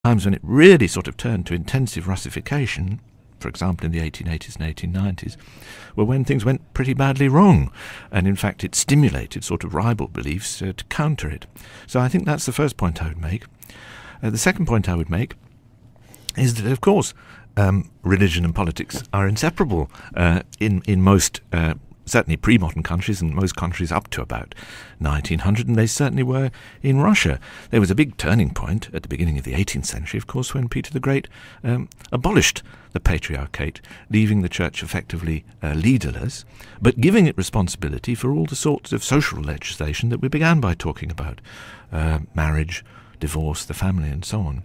times when it really sort of turned to intensive Russification, for example in the 1880s and 1890s, were when things went pretty badly wrong, and in fact it stimulated sort of rival beliefs to counter it. So I think that's the first point I would make. The second point I would make is that, of course, religion and politics are inseparable in most certainly pre-modern countries, and most countries up to about 1900, and they certainly were in Russia. There was a big turning point at the beginning of the 18th century, of course, when Peter the Great abolished the patriarchate, leaving the church effectively leaderless, but giving it responsibility for all the sorts of social legislation that we began by talking about, marriage, divorce, the family, and so on.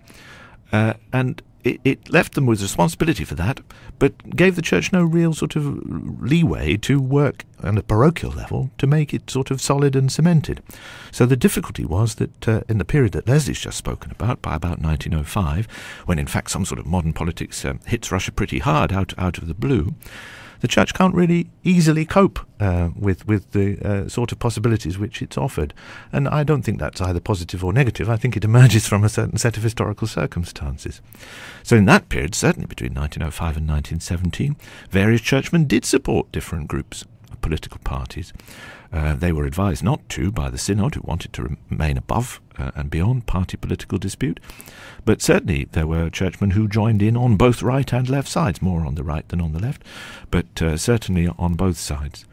And it left them with responsibility for that, but gave the church no real sort of leeway to work on a parochial level to make it sort of solid and cemented. So the difficulty was that in the period that Lesley's just spoken about, by about 1905, when in fact some sort of modern politics hits Russia pretty hard out of the blue, the church can't really easily cope with the sort of possibilities which it's offered. And I don't think that's either positive or negative. I think it emerges from a certain set of historical circumstances. So in that period, certainly between 1905 and 1917, various churchmen did support different groups of political parties. They were advised not to by the Synod, who wanted to remain above and beyond party political dispute. But certainly there were churchmen who joined in on both right and left sides, more on the right than on the left, but certainly on both sides.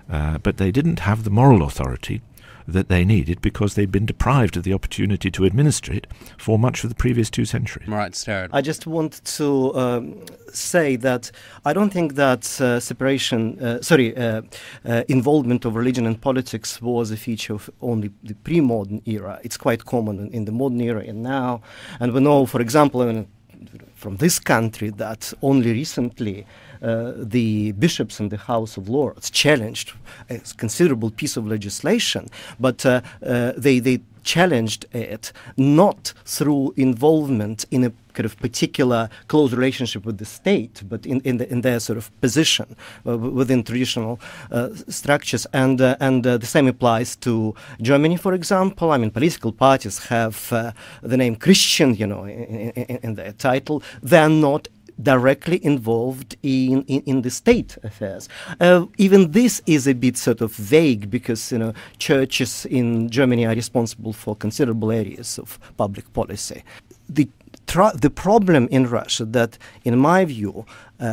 But they didn't have the moral authority that they needed because they'd been deprived of the opportunity to administer it for much of the previous 2 centuries. Marat Sterin. I just want to say that I don't think that involvement of religion and politics was a feature of only the pre-modern era. It's quite common in the modern era and now. And we know, for example, from this country that only recently the bishops in the House of Lords challenged a considerable piece of legislation, but they challenged it not through involvement in a kind of particular close relationship with the state, but in their sort of position within traditional structures. And the same applies to Germany, for example. I mean, political parties have the name Christian, in their title. They're not directly involved in the state affairs. Even this is a bit sort of vague because churches in Germany are responsible for considerable areas of public policy. The problem in Russia that, in my view,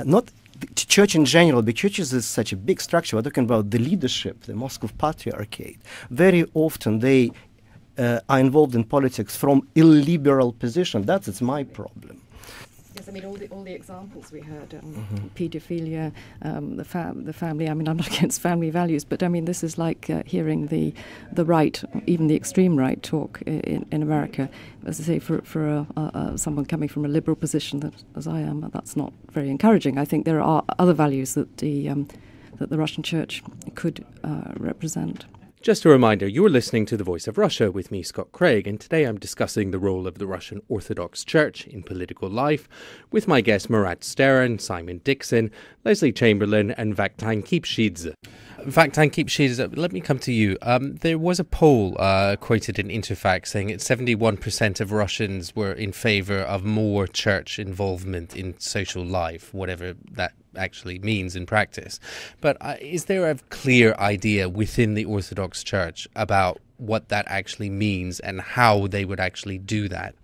not the church in general, but churches is such a big structure. We're talking about the leadership, the Moscow Patriarchate. Very often they are involved in politics from illiberal position. It's my problem. Yes, I mean, all the examples we heard, paedophilia, the family. I mean, I'm not against family values, but I mean, this is like hearing the right, even the extreme right, talk in America. As I say, for someone coming from a liberal position, that as I am, that's not very encouraging. I think there are other values that the Russian Church could represent. Just a reminder, you're listening to The Voice of Russia with me, Scott Craig, and today I'm discussing the role of the Russian Orthodox Church in political life with my guests Marat Sterin, Simon Dixon, Lesley Chamberlain and Vakhtang Kipshidze. Vakhtang Kipshidze, let me come to you. There was a poll quoted in Interfax saying that 71% of Russians were in favour of more church involvement in social life, whatever that actually means in practice. But is there a clear idea within the Orthodox Church about what that actually means and how they would actually do that?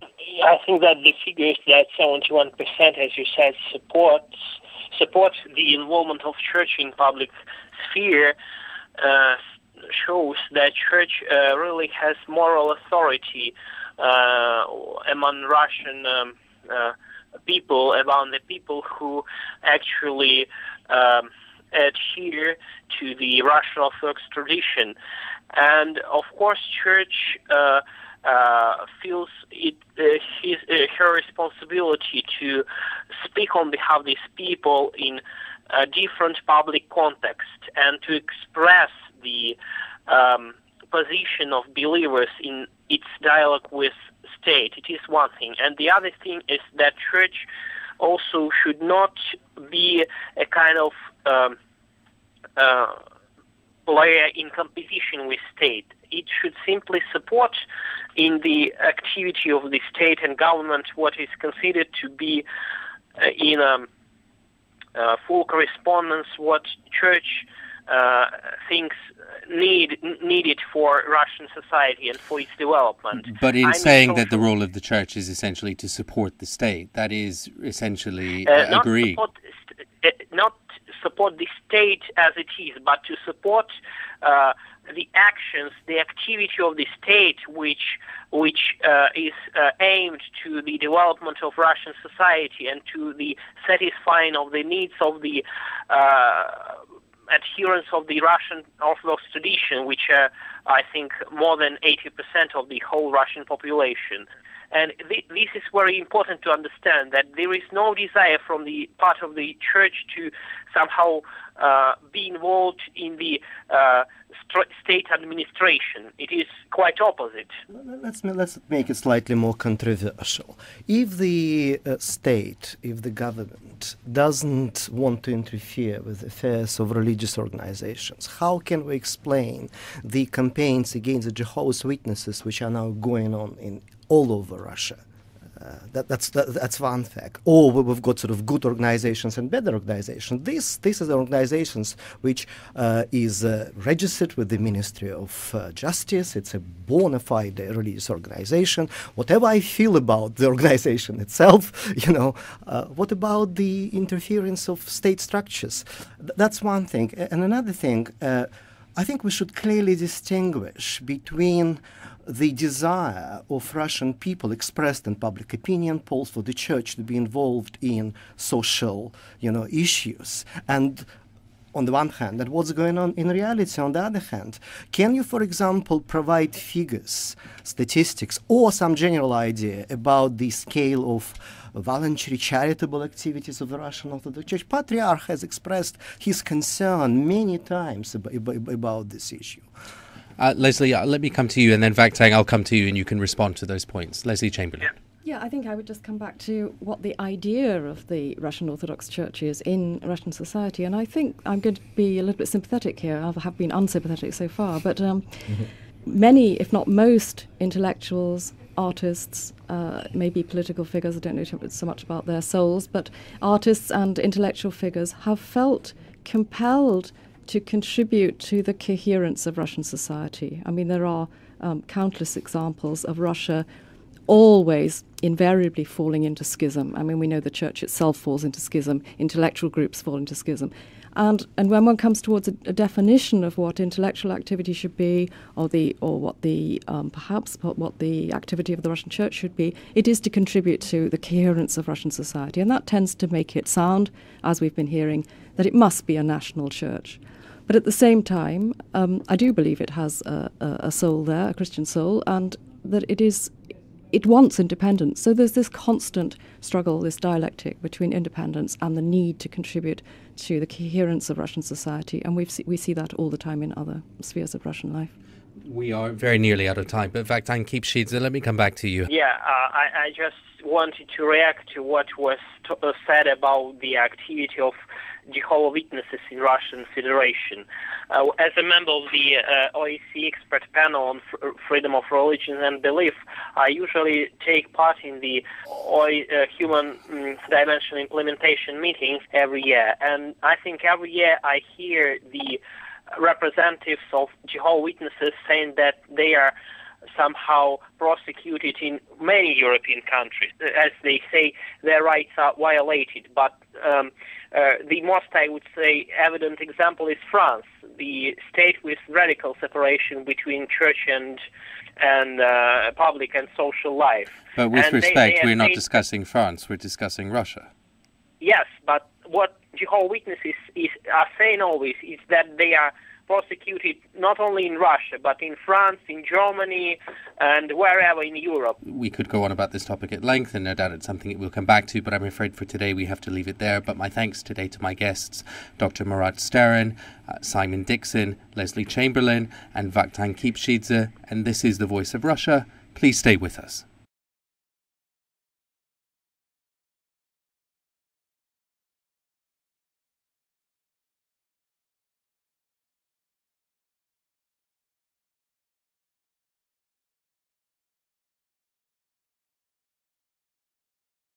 I think that the figures that 71%, as you said, support the involvement of church in public sphere shows that church really has moral authority among Russian people, among the people who actually adhere to the Russian Orthodox tradition. And of course, church feels it her responsibility to speak on behalf of these people in a different public context and to express the position of believers in its dialogue with state. It is one thing. And the other thing is that church also should not be a kind of player in competition with state. it should simply support in the activity of the state and government what is considered to be in full correspondence what Church thinks needed for Russian society and for its development. But in saying that the role of the Church is essentially to support the state, that is essentially agreeing. Not support the state as it is, but to support the actions, the activity of the state, which is aimed to the development of Russian society and to the satisfying of the needs of the adherents of the Russian Orthodox tradition, which I think more than 80% of the whole Russian population. And this is very important to understand, that there is no desire from the part of the Church to somehow be involved in the state administration. It is quite opposite. Let's make it slightly more controversial. If the state, if the government doesn't want to interfere with the affairs of religious organizations, how can we explain the campaigns against the Jehovah's Witnesses which are now going on in all over Russia? That's one fact. Or we've got sort of good organizations and better organizations. This is the organizations which is registered with the Ministry of Justice. It's a bona fide religious organization. Whatever I feel about the organization itself, what about the interference of state structures? That's one thing. And another thing, I think we should clearly distinguish between the desire of Russian people expressed in public opinion polls for the Church to be involved in social, issues, and on the one hand, and what's going on in reality on the other hand. Can you, for example, provide figures, statistics, or some general idea about the scale of voluntary charitable activities of the Russian Orthodox Church? Patriarch has expressed his concern many times about this issue. Lesley, let me come to you, and then Vakhtang, I'll come to you and you can respond to those points. Lesley Chamberlain. Yeah, I think I would just come back to what the idea of the Russian Orthodox Church is in Russian society. And I think I'm going to be a little bit sympathetic here. I have been unsympathetic so far. But many, if not most, intellectuals, artists, maybe political figures, I don't know so much about their souls, but artists and intellectual figures have felt compelled to contribute to the coherence of Russian society. I mean, there are countless examples of Russia always invariably falling into schism. I mean, we know the Church itself falls into schism, intellectual groups fall into schism. And when one comes towards a definition of what intellectual activity should be, or what the activity of the Russian Church should be, it is to contribute to the coherence of Russian society. And that tends to make it sound, as we've been hearing, that it must be a national church. But at the same time, I do believe it has a soul there, a Christian soul, and that it wants independence. So there's this constant struggle, this dialectic between independence and the need to contribute to the coherence of Russian society. And we see that all the time in other spheres of Russian life. We are very nearly out of time, but Vakhtang Kipshidze, let me come back to you. Yeah, I just wanted to react to what was said about the activity of Jehovah's Witnesses in Russian Federation. As a member of the OSCE expert panel on freedom of religion and belief, I usually take part in the human dimension implementation meetings every year. And I think every year I hear the representatives of Jehovah's Witnesses saying that they are somehow prosecuted in many European countries. As they say, their rights are violated. But the most, I would say, evident example is France, the state with radical separation between church and public and social life. But with respect, we're not discussing France, we're discussing Russia. Yes, but what Jehovah's Witnesses are saying always is that they are prosecuted not only in Russia, but in France, in Germany, and wherever in Europe. We could go on about this topic at length, and no doubt it's something that we'll come back to, but I'm afraid for today we have to leave it there. But my thanks today to my guests, Dr. Marat Sterin, Simon Dixon, Lesley Chamberlain, and Vakhtang Kipshidze. And this is The Voice of Russia. Please stay with us.